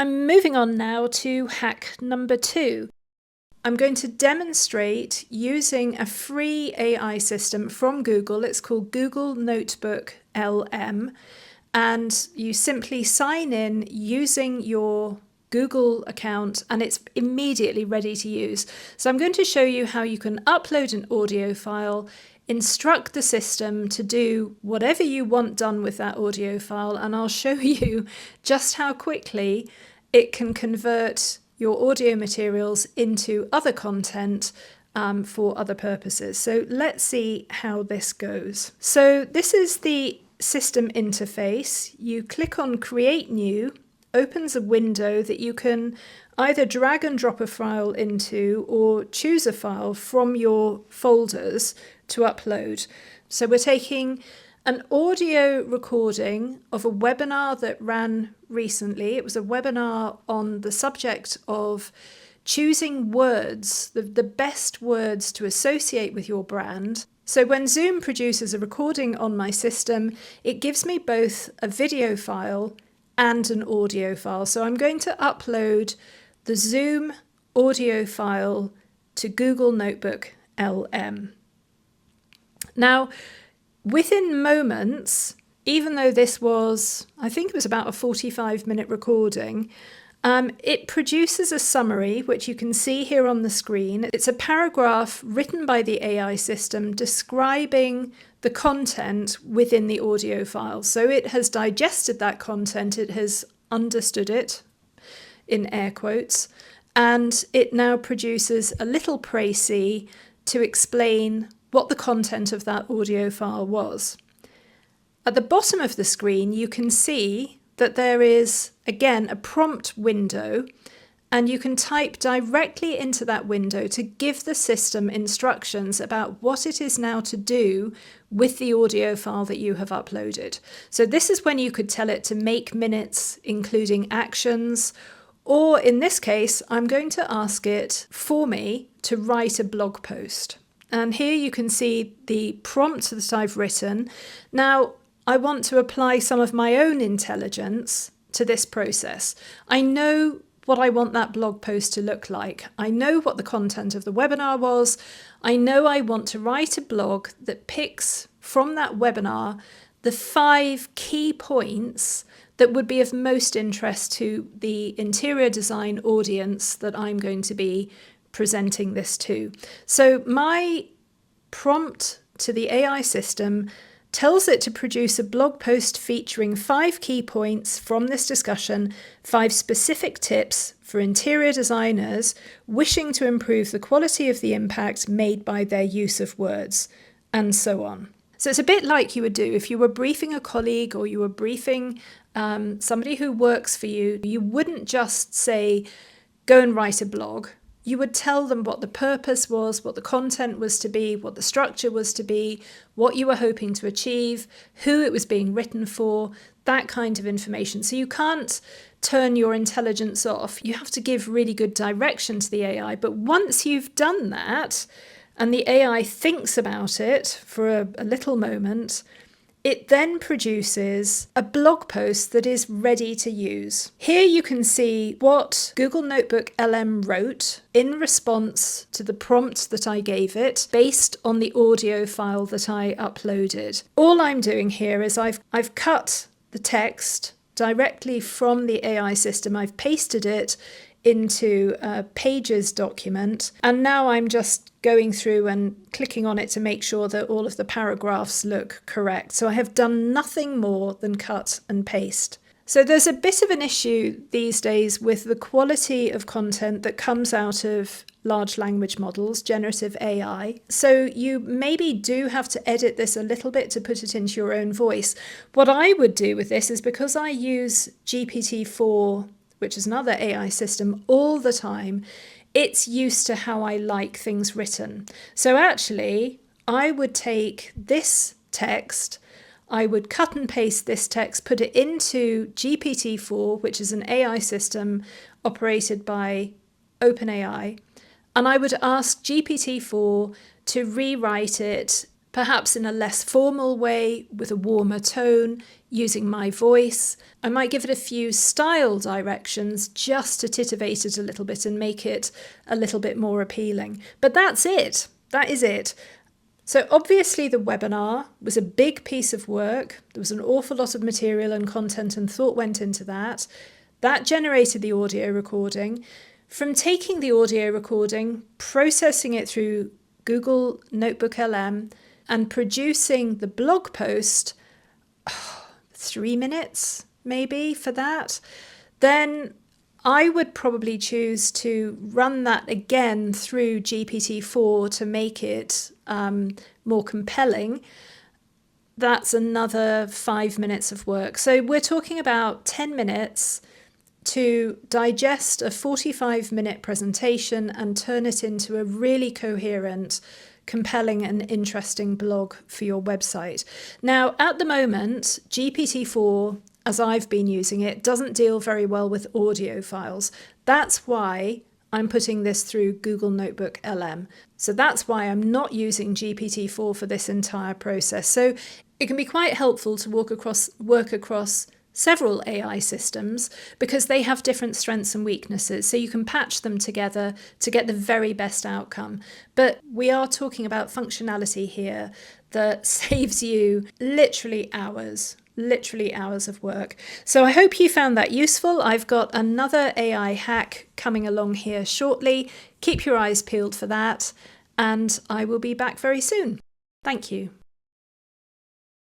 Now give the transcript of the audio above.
I'm moving on now to hack number 2. I'm going to demonstrate using a free AI system from Google. It's called Google Notebook LM, and you simply sign in using your Google account and it's immediately ready to use. So I'm going to show you how you can upload an audio file, instruct the system to do whatever you want done with that audio file, and I'll show you just how quickly it can convert your audio materials into other content for other purposes. So let's see how this goes. So this is the system interface. You click on Create New, opens a window that you can either drag and drop a file into or choose a file from your folders to upload. So we're taking an audio recording of a webinar that ran recently. It was a webinar on the subject of choosing words, the best words to associate with your brand. So when Zoom produces a recording on my system, it gives me both a video file and an audio file. So I'm going to upload the Zoom audio file to Google Notebook LM. Now, within moments, even though this was, I think it was about a 45-minute recording, it produces a summary, which you can see here on the screen. It's a paragraph written by the AI system describing the content within the audio file. So it has digested that content, it has understood it, in air quotes, and it now produces a little précis to explain what the content of that audio file was. At the bottom of the screen, you can see that there is, again, a prompt window, and you can type directly into that window to give the system instructions about what it is now to do with the audio file that you have uploaded. So this is when you could tell it to make minutes, including actions, or in this case, I'm going to ask it for me to write a blog post. And here you can see the prompt that I've written. Now, I want to apply some of my own intelligence to this process. I know what I want that blog post to look like. I know what the content of the webinar was. I know I want to write a blog that picks from that webinar the 5 key points that would be of most interest to the interior design audience that I'm going to be presenting this to. So my prompt to the AI system tells it to produce a blog post featuring 5 key points from this discussion, 5 specific tips for interior designers wishing to improve the quality of the impact made by their use of words, and so on. So it's a bit like you would do if you were briefing a colleague or you were briefing somebody who works for you. You wouldn't just say, go and write a blog. You would tell them what the purpose was, what the content was to be, what the structure was to be, what you were hoping to achieve, who it was being written for, that kind of information. So you can't turn your intelligence off. You have to give really good direction to the AI. But once you've done that, and the AI thinks about it for a little moment, it then produces a blog post that is ready to use. Here you can see what Google Notebook LM wrote in response to the prompt that I gave it based on the audio file that I uploaded. All I'm doing here is I've cut the text directly from the AI system. I've pasted it into a Pages document, and now I'm just going through and clicking on it to make sure that all of the paragraphs look correct. So I have done nothing more than cut and paste. So there's a bit of an issue these days with the quality of content that comes out of large language models, generative AI. So you maybe do have to edit this a little bit to put it into your own voice. What I would do with this is, because I use GPT-4, which is another AI system, all the time, it's used to how I like things written. So actually, I would take this text, I would cut and paste this text, put it into GPT-4, which is an AI system operated by OpenAI, and I would ask GPT-4 to rewrite it perhaps in a less formal way with a warmer tone, using my voice. I might give it a few style directions just to titivate it a little bit and make it a little bit more appealing. But that's it. That is it. So obviously the webinar was a big piece of work. There was an awful lot of material and content and thought went into that. That generated the audio recording. From taking the audio recording, processing it through Google Notebook LM, and producing the blog post, 3 minutes maybe for that, then I would probably choose to run that again through GPT-4 to make it more compelling. That's another 5 minutes of work. So we're talking about 10 minutes to digest a 45-minute presentation and turn it into a really coherent, compelling and interesting blog for your website. Now, at the moment, GPT-4, as I've been using it, doesn't deal very well with audio files. That's why I'm putting this through Google Notebook LM. So that's why I'm not using GPT-4 for this entire process. So it can be quite helpful to work across several AI systems because they have different strengths and weaknesses, so you can patch them together to get the very best outcome. But we are talking about functionality here that saves you literally hours of work. So I hope you found that useful. I've got another AI hack coming along here shortly. Keep your eyes peeled for that, and I will be back very soon. Thank you.